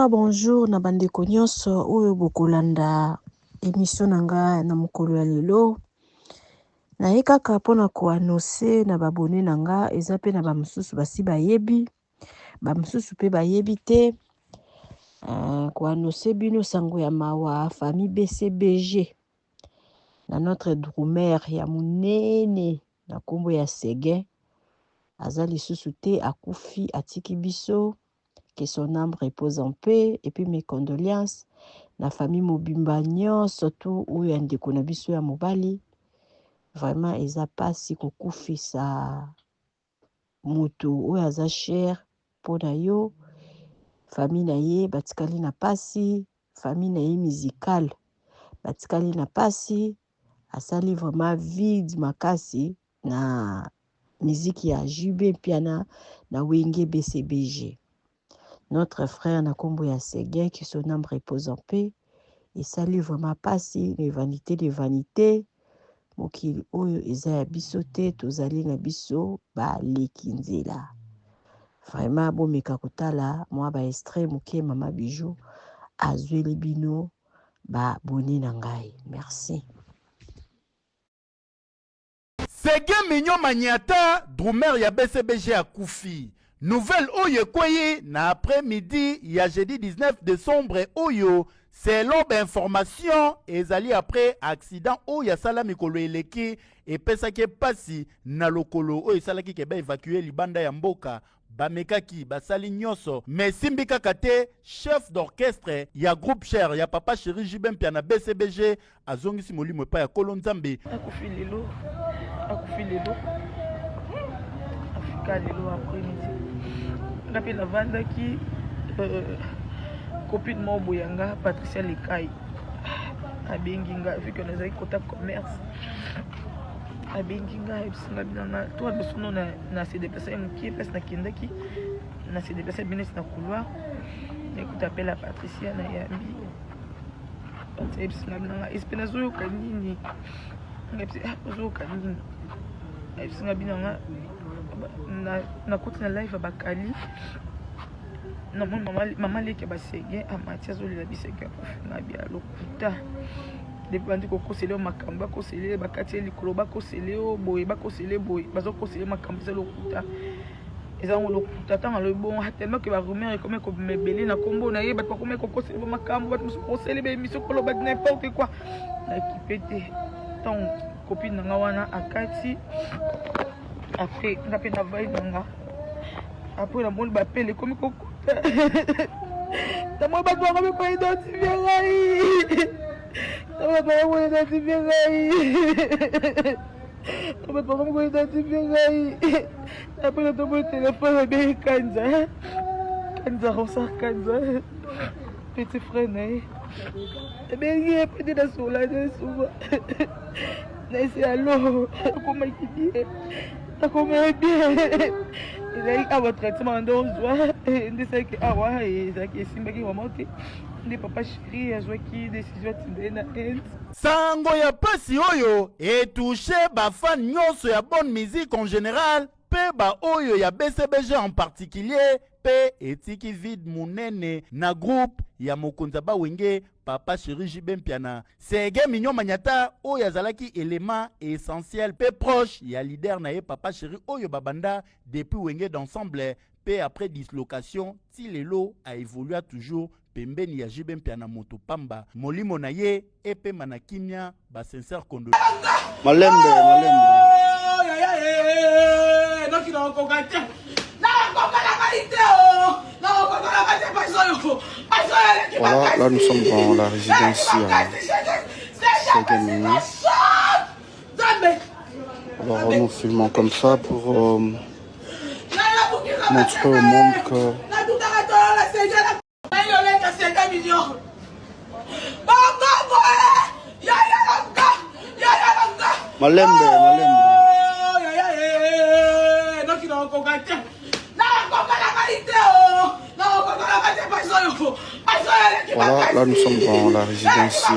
Bonjour na bandeko nyonso oyo bokolanda émission nanga na mokolo ya lelo. Naye kaka mpona koannonce na babone nanga eza pe na bamosusu basi bayebi. Bamosusu pe bayebi te. Koannonce bino sango ya mawa famille BCBG. Na notre drummer ya munene na kombo ya Seguin. Aza lisusu te akufi atiki biso. Que son âme repose en paix et puis mes condoléances la famille Mobimba surtout où il y a des konabiso ya mobali vraiment eza pasi kokufi sa moto ou aza cher pona yo famille na ye batikali na pasi famille na ye musicale batikali na pasi asali vraiment vide makasi na musique ya JB piana na wenge BCBG. Notre frère Nakombo ya Seguin, qui son âme repose en paix, et salut vraiment passé, les vanités, mokili oyo eza ya biso te, tozali na biso, ba lekinzela. Vraiment, bon meka kotala, moi ba extrait moké mama bijou, azweli bino, ba boni nangai. Merci. Seguin Mignon Magnata, drummer ya BCBG à Koufi. Nouvelle Oyo Koye, na après-midi, il y a jeudi 19 décembre Oyo, selon l'information, ezali après accident Oyo Sala Mikolo Eleki, et pesa ke pasi na lokolo Oyo Sala ki keba évacuer libanda ya mboka, bamekaki, basali nyoso, mais simbika kate, chef d'orchestre, ya groupe cher, ya papa chéri Jibem Piana BCBG, azongi simoli mwepa ya Kolonzambe. Akufi lelo, Afrika lelo après-midi. Ngapi na vanda ki copine mo boyanga Patricia Lekai abenginga vu que nous avons contact commerce abenginga ebisinga binanga to bisono na se déplacer qui place na kindaki na se déplacer bien na couloir écoute appelle à Patricia na yambi ebisinga binanga espena zo kanini ngapsi zo kanini ebisinga binanga na côté na live bakali na maman leke ba Seguin a Mathias oli la biseka na bia lokuta depuis bandi ko kosele makamba ko sele bakati likolo ba kosele o boy ba kosele boy bazo kosele makamba za lokuta eza ngo lokuta tanga le bon tellement que ba rumeur comme ko mebele na kombo na ye ba ko ko kosele makamba ba muso kosele be miso ko lo ba n'importe quoi na kipete ton copine nga wana akati après on a fait la veille après la monde m'appelle comme coco moi pas toi comme quoi identifier là toi pas moi identifier là toi pas moi identifier là après le tombe téléphone bien Kanza Rosa Kanza petit frère né et bien il est petit dans son là souvent c'est allô comment il dit comment bien il a eu votre traitement d'ozoa et de ça que awa et ça qui simba qui remonte les papa chéri a joué qui décision tindé na end sango ya pasi oyo et touché ba fan nyonso ya bonne musique en général pe ba oyo ya BCBG en particulier pe etiki vide munene na groupe ya mokonza ba wenge papa chéri Jibem Piana Seguin Mignon Magnata oyo azalaki élément essentiel pe proche ya leader na ye papa chéri oyo babanda depuis wenge d'ensemble pe après dislocation ti lelo a évolué toujours pembeni ya Jibem Piana moto pamba molimo na ye epe manakimia ba sincère kondo malembe Voilà, là nous sommes dans la résidence Seguin Mignon. Alors nous filmons comme ça pour montrer au monde que Malembe Voilà, là nous sommes dans la résidence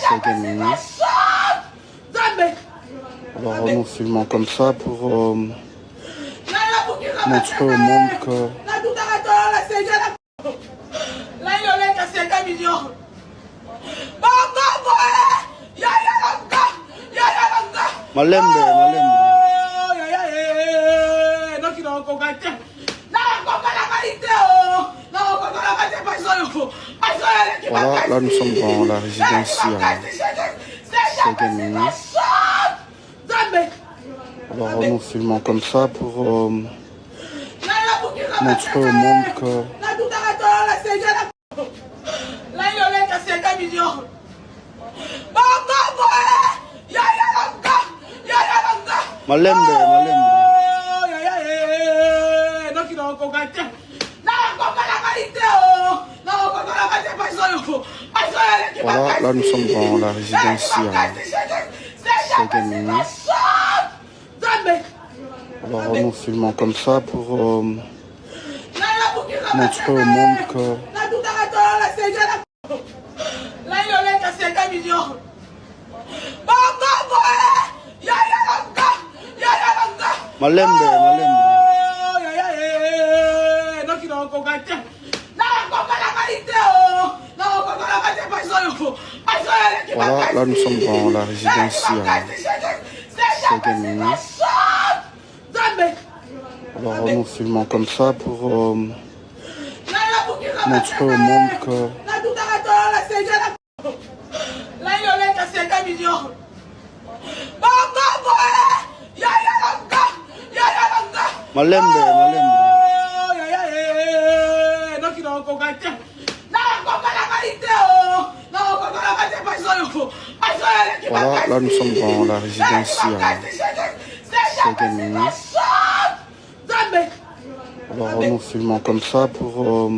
Seguin Mignon. Alors nous filmons comme ça pour montrer au monde que Malembe, malembe. Voilà, là nous sommes dans la résidence Segemini. Alors nous filmons comme ça pour montrer au monde que Malembe, malembe. Voilà, là nous sommes dans la résidence Segemini. Alors nous filmons comme ça pour montrer au monde que Malembe, malembe. Voilà, là nous sommes dans la résidence Segemini. Alors nous filmons comme ça pour montrer au monde que Malembe, malembe. Voilà, là nous sommes dans la résidence Segemini. Alors nous filmons comme ça pour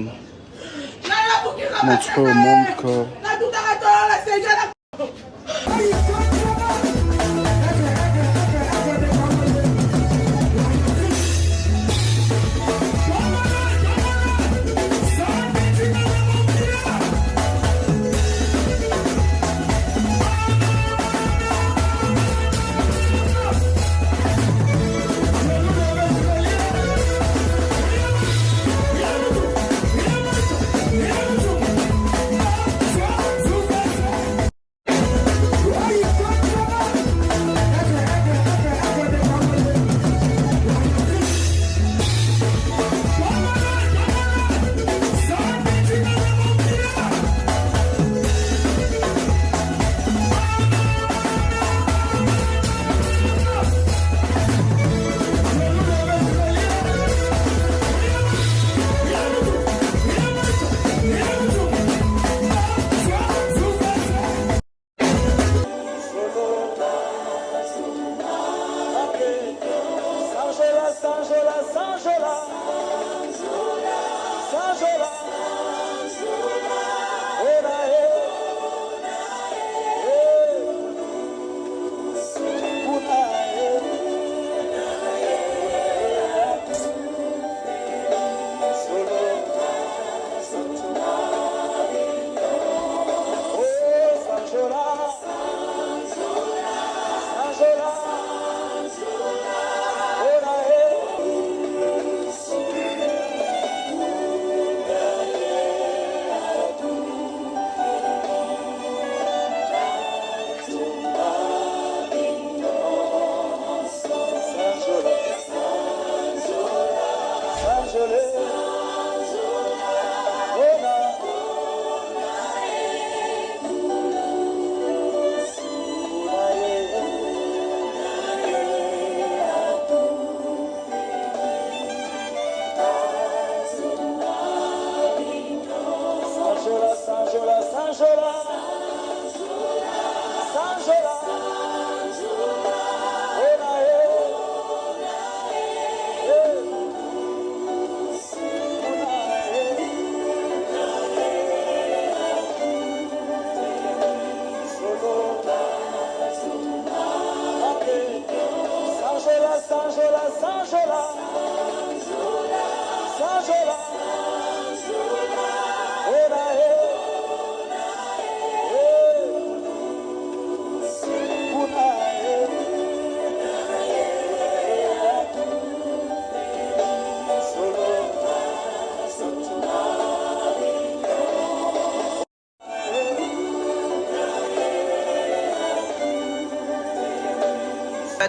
montrer au monde que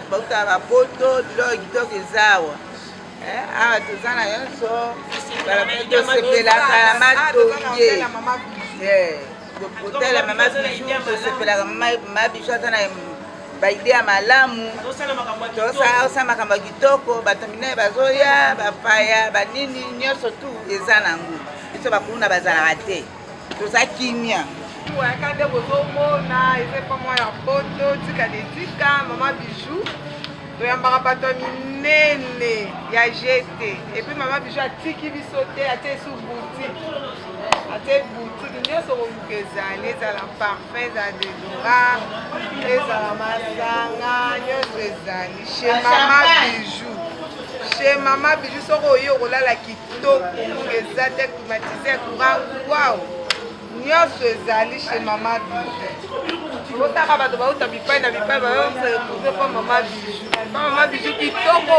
bauta bapoto biloko kitoko ezawa awa toza na nyonso tosepelaka na matonge kotala mama bijou tosepelaka mama bijou ata na baide ya malamu tosala makambo ya kitoko bato minene bazoya bapaya banini nyonso tu eza nango biso bakulu na bazalaka te toza kimia waka nde bozomona eza epa mwa ya poto tika detika mama bijou toyambaka bato minene ya jete epuis mama bijou atiki biso te ate esu boutique ate boutique nyonso koluka ezali ezala parfum ezala dedora ezala masanga nyonso ezali chez mama bijou chez mama bijou soko oyi okolala kitoko eza te climatisé courant wow nyonso ezali chez mama bijou otaka bato bauta bipai na bipai bayoseretrouve pa mama bijou pa mama bijou kitoko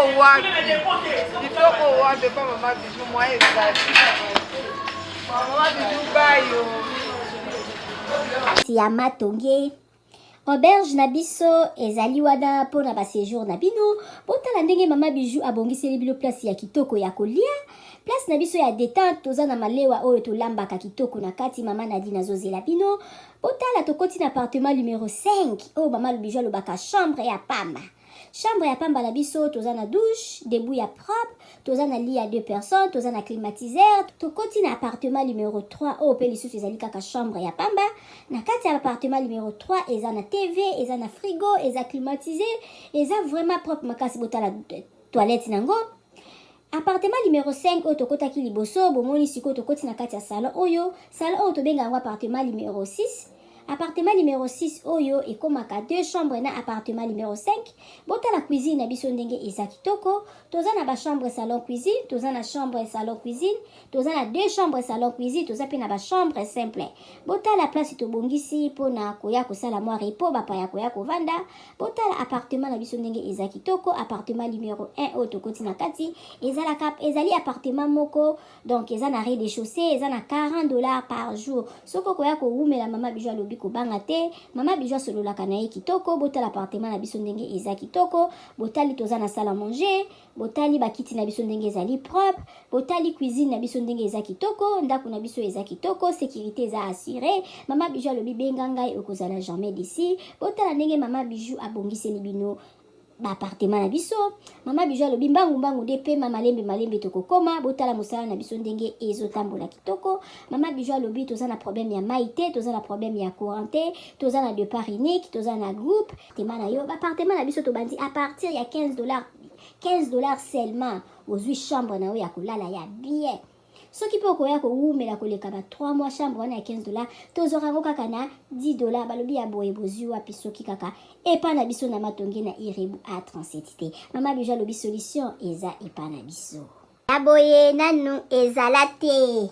wapi pa mama bijou mwa ezali mama bijou bayo ya matonge auberge na biso ezali wana mpona baséjour na bino botala ndenge mama bijou abongiseli bino place ya kitoko ya kolia place na biso ya détente toza na malewa oyo tolambaka kitoko na kati mama Nadine azozela bino botala tokoti na appartement numéro 5 oyo mama bijou alobaka chambre ya pamba chambre ya pamba na biso toza na douche debout ya propre toza na lit ya 2 personnes toza na climatiseur tokoti na appartement numéro 3 oyo pe lisusu ezali kaka chambre ya pamba na kati ya appartement numéro 3 eza na tv eza na frigo eza climatisé eza vraiment propre makasi botala toilette nango appartement numéro 5 oyo tokotaki liboso bomoni sikoyo tokoti na kati ya salon oyo tobenga yango appartement numéro 6 appartement numéro 6 oyo ekomaka 2 chambres na appartement numéro 5 botala cuisine na biso ndenge eza kitoko toza na ba chambre salon cuisine toza na chambre salon cuisine toza na 2 chambres salon cuisine toza pe na ba chambre simple botala place tobongisi mpona koya kosala mwa repos bapaya koya kovanda botala appartement na biso ndenge eza kitoko appartement numéro 1 oyo tokoti na kati ezali appartement moko donc eza na rez-de-chaussée eza na $40 par jour soko koya kowumela mama bijou alobi kobanga te mama bijou asololaka na ye kitoko botala appartement na biso ndenge eza kitoko botali toza na salle à manger botali bakiti na biso ndenge ezali propre botali cuisine na biso ndenge eza kitoko ndako na biso eza kitoko sécurité eza assurée mama bijou alobi benga ngai okozala jamais d'ici botala ndenge mama bijou abongiseli bino appartement na biso mama bijou alobi mbangu nde pe malembe tokokoma botala mosala na biso ndenge ezotambola kitoko mama bijou alobi toza na problème ya mai te toza na problème ya courant te toza na départ unique toza na groupe tema na yo appartement na biso tobandi à partir ya $15 seulement ozwi chambre na yo ya kolala ya bien soki pe okoya kowumela koleka ba 3 mois chambre wana ya $15 tozora yango kaka na $10 balobi ya boye bozwi wapi soki kaka epa na biso na matonge na irebu A37 te mama bijou alobi solution eza epa na biso aboye nanu ezala te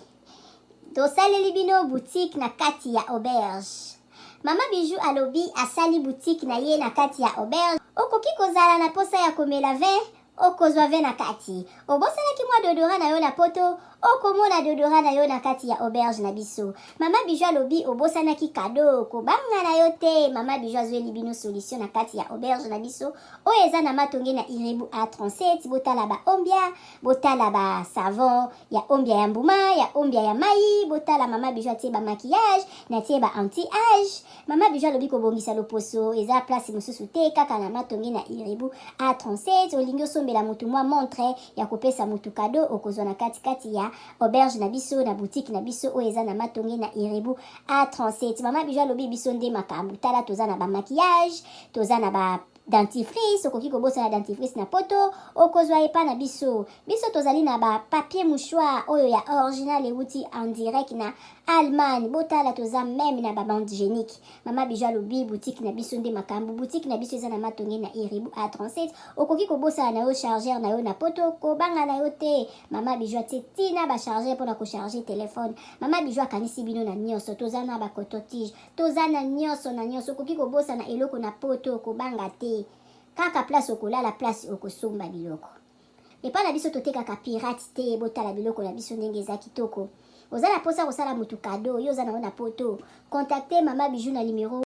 tosaleli bino boutique na kati ya auberge mama bijou alobi asali boutique na ye na kati ya auberge okoki kozala na posa ya komela vin okozwa vin na kati obosalaki mwa deodorant na yo na poto okomona deodorant na yo na kati ya auberge na biso mama bijou alobi obosanaki kado kobanga na yo te mama bijou azweli bino solution na kati ya auberge na biso oyo eza na matonge na irebu A37 botala ba ombia botala ba savon ya ombia ya mbuma ya ombia ya mai botala mama bijou atie ba maquillage na tie ba anti-age mama bijou alobi kobongisa loposo eza place mosusu te kaka na matonge na irebu A37 olingi osombela motu mwa montre ya kopesa motu kado okozwa na kati ya auberge na biso na boutique na biso oyo eza na matonge na irebu A37 mama bijou alobi biso nde makambo tala toza na ba maquillage toza na ba dentifrice okoki kobosana dentifrice na poto okozwa epa na biso tozali na ba papier mouchoir oyo ya original euti en direct na Allemagne botala toza même na ba bande hygiénique mama bijou alobi boutique na biso nde makambo boutique na biso eza na matonge na irebu A37 okoki kobosana na yo chargeur na yo na poto kobanga na yo te mama bijou atie tina ba chargeur mpona kocharge telefone mama bijou akanisi bino na nyonso toza na ba coton-tige toza na nyonso okoki kobosana eloko na poto kobanga te kaka place okolala place okosomba biloko epa na biso totekaka pirate te botala biloko na biso ndenge eza kitoko oza na posa kosala motu kado yo oza na yo na poto contacte mama bijou na numéro